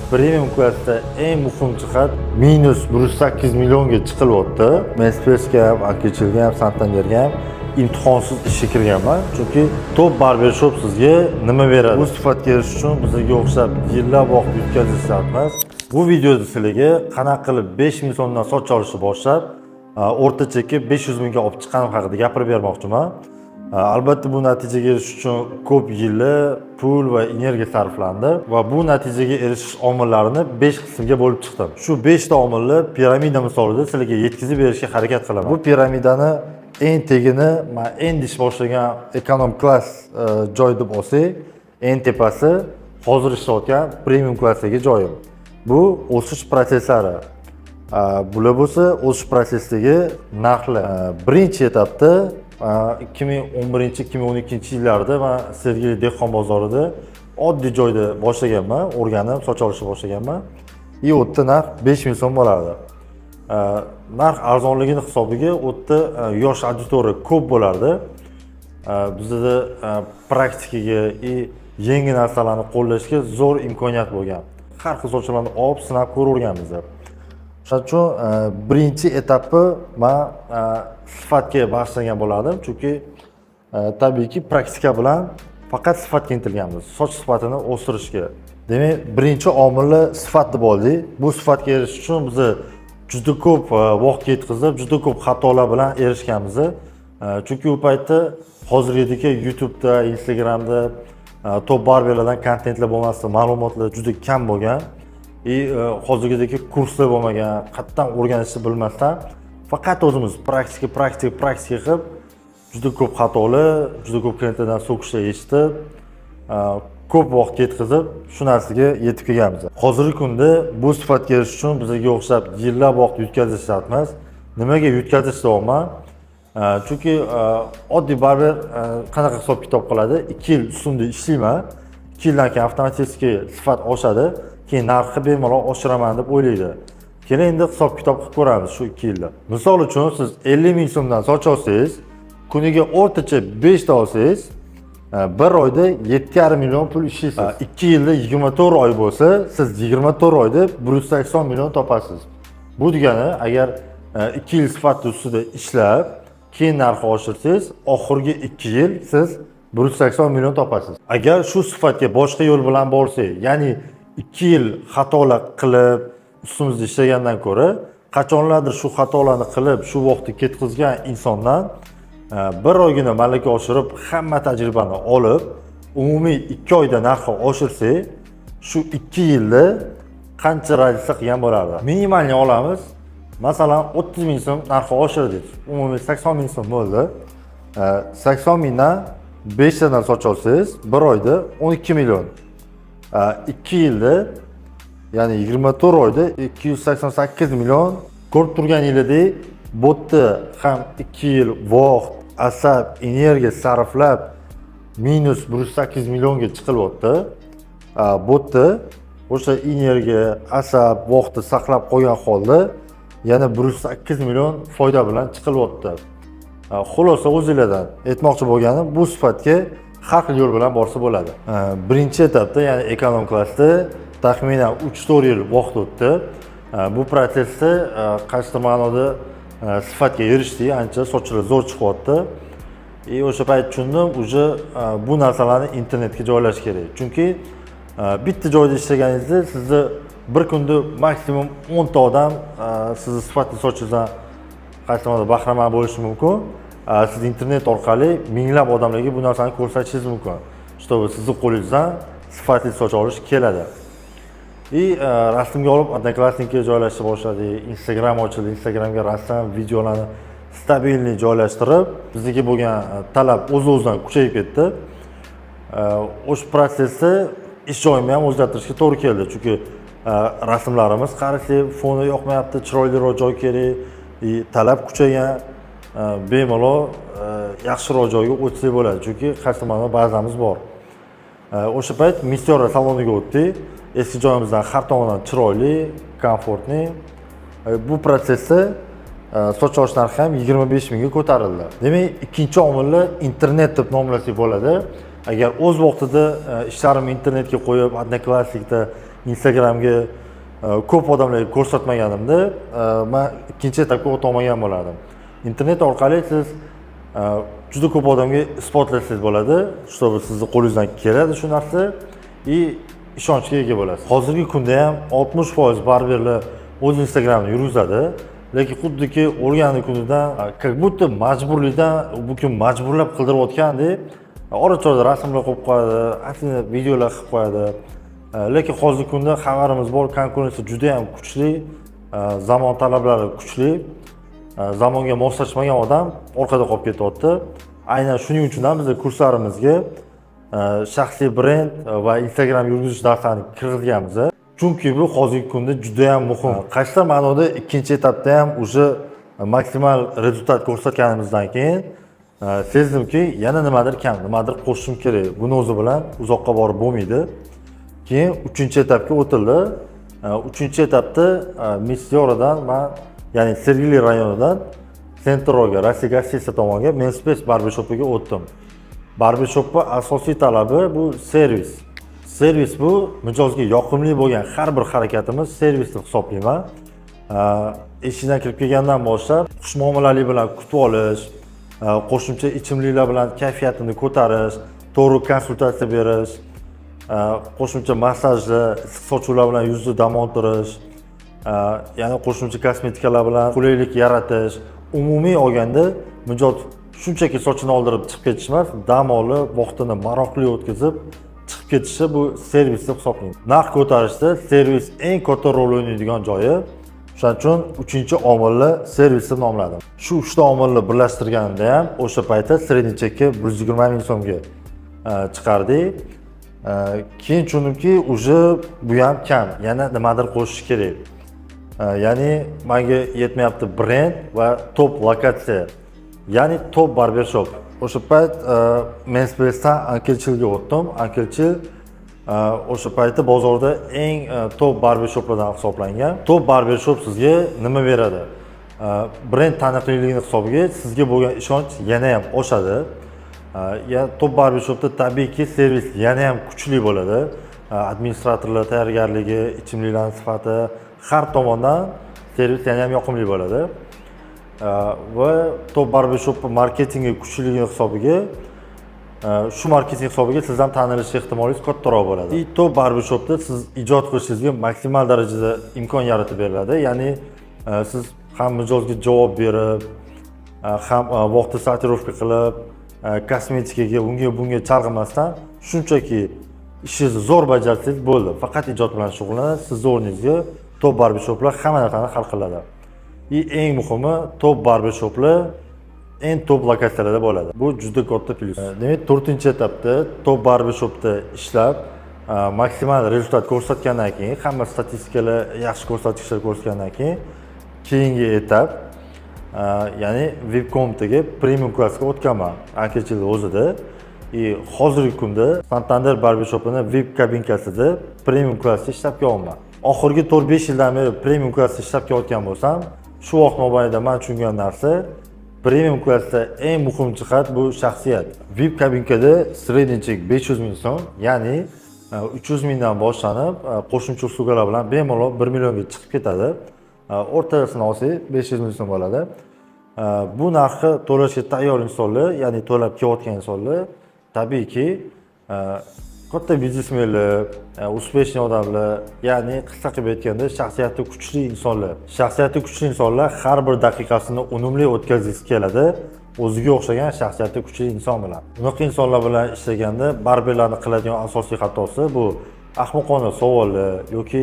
Premium klassda eng muhim jihat minus 108 millionga chiqilyapti. Mercedesga ham, Akechilga ham, Santanderga ham imtihonsiz ishga kirganman. Chunki top barbershop sizga nima beradi? Bu sifatga erishish uchun bizga o'xshab yillab vaqt yutkazish shart emas. Bu videoda sizlarga qanaqa qilib 5 ming so'mdan soch olishni boshlab, o'rtacha 500 mingga olib chiqqanim haqida gapirib bermoqchiman. Albatta bu natijaga erishish uchun ko'p yillar, pul va energiya sarflandi va bu natijaga erishish omillarini 5 qismga bo'lib chiqdim. Shu 5 ta omilni piramida misolida sizlarga yetkazib berishga harakat qilaman. Bu piramidani eng tegini, men endi ish boshlagan ekonom klass joy deb olsak, eng tepasi hozir ishlayotgan premium klassdagi joyim. Bu o'sish prosesslari. Bular bo'lsa o'sish prosesidagi narxlar. Birinchi etapda 2011-2012 yillarda men Sergeli dehqon bozorida oddiy joyda boshlaganman, o'rganib soch olishni boshlaganman. U yerda narx 5 ming so'm bo'lardi. Narx arzonligini hisobiga u yerda yosh auditoriya ko'p bo'lardi. Bizda praktikaga yangi narsalarni qo'llashga zo'r imkoniyat bo'lgan. Har xil sochlarni olib sinab ko'raverganmiz. Shuning uchun birinchi etapni men sifatga bag'ishlagan bo'lardim, chunki tabiiyki praktika bilan faqat sifatga intilganmiz, soch sifatini o'stirishga. Demak, birinchi omilni sifat deb oldik. Bu sifatga erishish uchun biz juda ko'p vaqt ketkazib, juda ko'p xatolar bilan erishganmiz. Chunki u paytda hozirgidek YouTube'da, Instagram'da top barberlardan kontentlar bo'lmasdi, ma'lumotlar juda kam bo'lgan. Hozirgidek kurslar bo'lmagan, qatdan o'rganishni bilmasdan faqat o'zimiz praktika qilib, juda ko'p xatolar, juda ko'p klientlardan so'kishlar eshitib, ko'p vaqt ketkazib, shu narsaga yetib kelganmiz. Hozirgi kunda bu sifatga erishish uchun bizga o'xshab yillab vaqt yutkazish shart emas. Nimaga yutkazish deyapman? Chunki oddiy barber qanaqa hisob-kitob qiladi? 2 yil ustunda ishlayman, 2 yildan keyin avtomatik sifat oshadi, keyin narxni bemalol oshiraman deb o'ylaydi. Keling endi hisob-kitob qilib ko'ramiz shu 2 yilda. Misol uchun siz 50 ming so'mdan soch olsangiz, kuniga o'rtacha 5 ta olsangiz, 1 oyda 7,5 million pul ishlaysiz. 2 yilda 24 oy bo'lsa, siz 24 oyda 180 million topasiz. Bu degani, agar 2 yil sifat ustida ishlab, keyin narxni oshirsangiz, oxirgi 2 yil siz 180 million topasiz. Agar shu sifatga boshqa yo'l bilan borsak, ya'ni 2 yil xatolar qilib, ustimizda ishlagandan ko'ra, qachonlardir shu xatolarni qilib, shu vaqtni ketkazgan insondan bir oygina malaka oshirib, hamma tajribani olib, umumiy 2 oyda narxni oshirsak, shu 2 yilda qancha razlika qilgan bo'lardi? Minimalni olamiz. Masalan, 30 ming so'm narxni oshirdik. Umumiy 80 ming so'm bo'ldi. 80 mingdan 5 tadan soch olsangiz, 1 oyda 12 million. 2 yilda, ya'ni 24 oyda 288 million ko'rib turganingizdek, bu yerda ham 2 yil vaqt, asab, energiya sarflab minus 108 millionga chiqilyapti. Bu yerda o'sha energiya, asab, vaqtni saqlab qo'ygan holda yana 108 million foyda bilan chiqilyapti. Xulosa o'zingizlardan aytmoqchi bo'lganim, bu sifatga har xil yo'l bilan borsa bo'ladi. Birinchi etapda, ya'ni ekonom klassda taxminan 3-4 yil vaqt o'tdi. Bu prosesda qaysi ma'noda sifatga erishdik, ancha sochlar zo'r chiqyapti. O'sha payt tushundim, uje bu narsalarni internetga joylash kerak. Chunki bitta joyda ishlaganingizda sizni bir kunda maksimum 10 ta odam sizni sifatli sochingizdan qaysi ma'noda bahramand bo'lishi mumkin. Siz internet orqali minglab odamlarga bu narsani ko'rsatishingiz mumkin. Чтобы sizni qo'lingizdan sifatli soch olish keladi. Rasmga olib Odnoklassnikka joylashni boshladik. Instagram ochildi, Instagramga rasm, videolarni stabilni joylashtirib, bizga bo'lgan talab o'z-o'zidan kuchayib ketdi. O'sha prosesda ish joyimni ham o'zgartirishga to'g'ri keldi, chunki rasmlarimiz qarasak, foni yoqmayapti, chiroyliroq joy kerak, talab kuchaygan. Bemalol yaxshiroq joyga o'tsak bo'ladi, chunki qaysi ma'noda bazamiz bor. O'sha payt Meteora saloniga o'tdik. Eski joyimizdan har tomondan chiroyli, komfortli. Bu prosesda soch olish narxi ham 25 mingga ko'tarildi. Demak, ikkinchi omilni internet deb nomlasak bo'ladi. Agar o'z vaqtida ishlarimni internetga qo'yib, Odnoklassikda Instagramga ko'p odamlarga ko'rsatmaganimda men ikkinchi etapga o'ta olmagan bo'lardim. Internet orqali siz juda ko'p odamga isbotlasangiz bo'ladi, чтобы sizni qo'lingizdan keladi shu narsa и ishonchga ega bo'lasiz. Hozirgi kunda ham 60% barberlar o'z Instagramini yurgizadi, lekin xuddiki o'rgangan kunidan как будто majburlikdan bu kun majburlab qildirayotgandek ora-chora rasmlar qo'yib qo'yadi, aslida videolar qilib qo'yadi. Lekin hozirgi kunda xabarimiz bor, konkurensiya juda ham kuchli, zamon talablari kuchli. Zamonga moslashmagan odam orqada qolib ketyapti. Aynan shuning uchun ham biz kurslarimizga shaxsiy brend va Instagram yurgizish darslarini kirgizganmiz. Chunki bu hozirgi kunda juda ham muhim. Qaysidir ma'noda ikkinchi etapda ham уже maksimal rezultat ko'rsatganimizdan keyin sezdimki, yana nimadir kam, nimadir qo'shishim kerak. Buni o'zi bilan uzoqqa borib bo'lmaydi. Keyin 3-etapga o'tildi. 3-etapda Misyoradan men ya'ni Sergeli rayonidan Sentroga, Rossiya Gassisa tomonga Menspace barbershopiga o'tdim. Barbershopning asosiy talabi bu servis. Servis bu mijozga yoqimli bo'lgan har bir harakatimiz servis deb hisoblayman. Eshikdan kirib kelgandan boshlab xushmuomalalik bilan kutib olish, qo'shimcha ichimliklar bilan kayfiyatini ko'tarish, to'g'ri konsultatsiya berish, qo'shimcha massajlar, issiq sochuvlar bilan yuzni dam oltirish, ya'ni qo'shimcha kosmetikalar bilan qulaylik yaratish. Umumiy olganda mijoz shunchaki sochini oldirib chiqib ketish emas, dam olib, vaqtini maroqli o'tkazib chiqib ketishi bu servis deb hisoblayman. Narx ko'tarishda servis eng katta rol o'ynaydigan joyi. Shuning uchun 3-omilni servis deb nomladim. Shu 3 omilni birlashtirganimda ham o'sha paytda sredniy chekka 120 ming so'mga chiqardik. Keyin tushundimki, уже bu ham kam, yana nimadir qo'shish kerak. Ya'ni menga yetmayapti brend va top lokatsiya. Ya'ni top barbershop. O'sha payt Menspace'dan Ankelchilga o'tdim. Ankelchil o'sha paytda bozorda eng top barbershoplardan hisoblangan. Top barbershop sizga nima beradi? Brend taniqliligini hisobiga sizga bo'lgan ishonch yana ham oshadi. Ya top barbershopda tabiiyki servis yana ham kuchli bo'ladi. Administratorlar tayyorgarligi, ichimliklar sifati har tomondan servis yana ham yoqimli bo'ladi. Va top barbershop marketingi kuchliligini hisobiga shu marketing hisobiga siz ham tanilish ehtimolingiz kattaroq bo'ladi. Top barbershopda siz ijod qilishingizga maksimal darajada imkon yaratib beriladi. Ya'ni siz ham mijozga javob berib, ham vaqtni sortirovka qilib, kosmetikaga bunga chalg'imasdan shunchaki ishingizni zo'r bajarsangiz bo'ldi. Faqat ijod bilan shug'ullanasiz, siz o'rningizga top barbershoplar hamma narsani hal qiladi. Eng muhimi top barbershoplar eng top lokatsiyalarda bo'ladi. Bu juda katta plyus. Demak, 4-etapda top barbershopda ishlab maksimal rezultat ko'rsatgandan keyin, hamma statistikalar yaxshi ko'rsatkichlar ko'rsatgandan keyin keyingi etap ya'ni Vipcomtga premium klassga o'tganman. Ankelchil o'zida. Hozirgi kunda Santander barbershopining VIP kabinkasida premium klassda ishlab kelyapman. Oxirgi 4-5 yildan beri premium klassda ishlab kelayotgan bo'lsam, shu vaqt mobaynida men tushungan narsa premium klassda eng muhim jihat bu shaxsiyat. VIP kabinkada sredniy chek 500 ming so'm, ya'ni 300 mingdan boshlanib qo'shimcha uslugalar bilan bemalol 1 millionga chiqib ketadi. O'rtasini olsak 500 ming so'm bo'ladi. Bu narxni to'lashga tayyor insonlar, ya'ni to'lab kelayotgan insonlar tabiiyki katta biznesmenlar, uspешный odamlar, ya'ni qisqa qilib aytganda shaxsiyati kuchli insonlar. Shaxsiyati kuchli insonlar har bir daqiqasini unumli o'tkazgisi keladi, o'ziga o'xshagan shaxsiyati kuchli inson bilan. Bunaqa insonlar bilan ishlaganda barberlarning qiladigan asosiy xatosi bu ahmoqona savollar yoki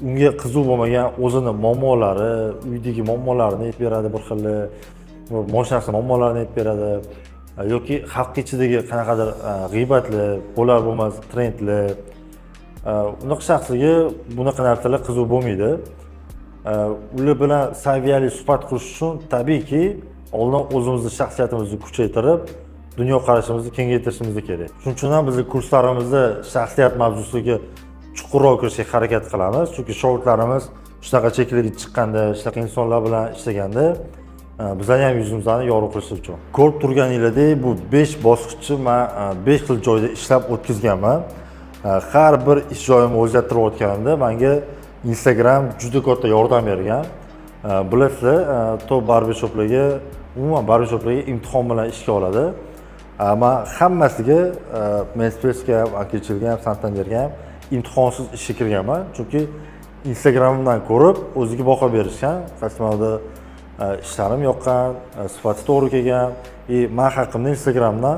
unga qiziq bo'lmagan o'zini muammolari, uydagi muammolarini aytib beradi bir xillar, mashinasi muammolarini aytib beradi. Yoki xalq ichidagi qanaqadir g'iybatlar, bo'lar bo'lmas trendlar. Unaqa shaxsiga bunaqa narsalar qiziq bo'lmaydi. Ular bilan saviyali suhbat qurish uchun tabiiyki oldin o'zimizning shaxsiyatimizni kuchaytirib, dunyo qarashimizni kengaytirishimiz kerak. Shuning uchun ham bizning kurslarimizda shaxsiyat mavzusiga chuqurroq kirishga harakat qilamiz. Chunki shogirdlarimiz shunaqa cheklarga chiqqanda, shunaqa insonlar bilan ishlaganda bizning ham yuzimizni yorug' qilish uchun. Ko'rib turganinglardek, bu 5 bosqichni men 5 xil joyda ishlab o'tkazganman. har bir ish joyimni o'zgartirayotganimda menga Instagram juda katta yordam bergan. Bilasizlar, top barbershoplarga, umuman barbershoplarga imtihon bilan ishga oladi. Men hammasiga Menspace'ga, Akilchiga ham, Santanderga ham imtihonsiz ishga kirganman. Chunki Instagramdan ko'rib o'ziga baho berishgan. Qasmada ishlarim yoqqan, sifati to'g'ri kelgan, men haqimda Instagramdan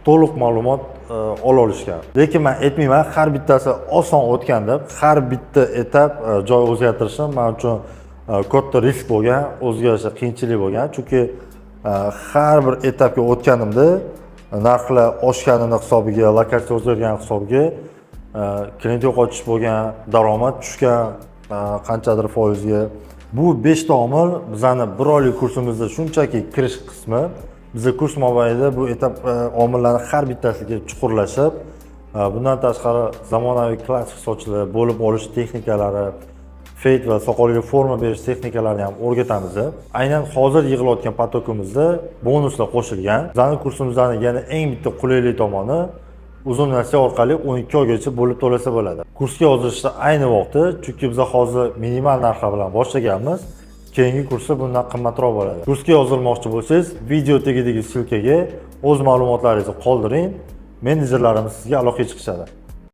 to'liq ma'lumot ola olishgan. Lekin men aytmayman, har bittasi oson o'tgan deb, har bitta etap joy o'zgartirishim men uchun katta risk bo'lgan, o'ziga yarasha qiyinchilik bo'lgan. Chunki har bir etapga o'tganimda narxlar oshganini hisobiga, lokatsiya o'zgargani hisobiga klient yo'qotish bo'lgan, daromad tushgan qanchadir foizga. Bu 5 ta omil bizani bir oylik kursimizda shunchaki kirish qismi. Bizning kurs mobaynida bu etap omillarning har bittasiga chuqurlashib, bundan tashqari zamonaviy klassik sochlar bo'lib olish texnikalari, fade va soqolga forma berish texnikalarini ham o'rgatamiz. Aynan hozir yig'ilayotgan potokimizda bonuslar qo'shilgan. Bizning kursimizning yana eng bitta qulaylik tomoni uzun nasiya orqali 12 oygacha bo'lib to'lasa bo'ladi. Kursga yozilishda ayni vaqti, chunki biz hozir minimal narxlar bilan boshlaganmiz. Keyingi kursda bundan qimmatroq bo'ladi. Kursga yozilmoqchi bo'lsangiz, video tagidagi silkaga o'z ma'lumotlaringizni qoldiring. Menejerlarimiz sizga aloqaga chiqishadi.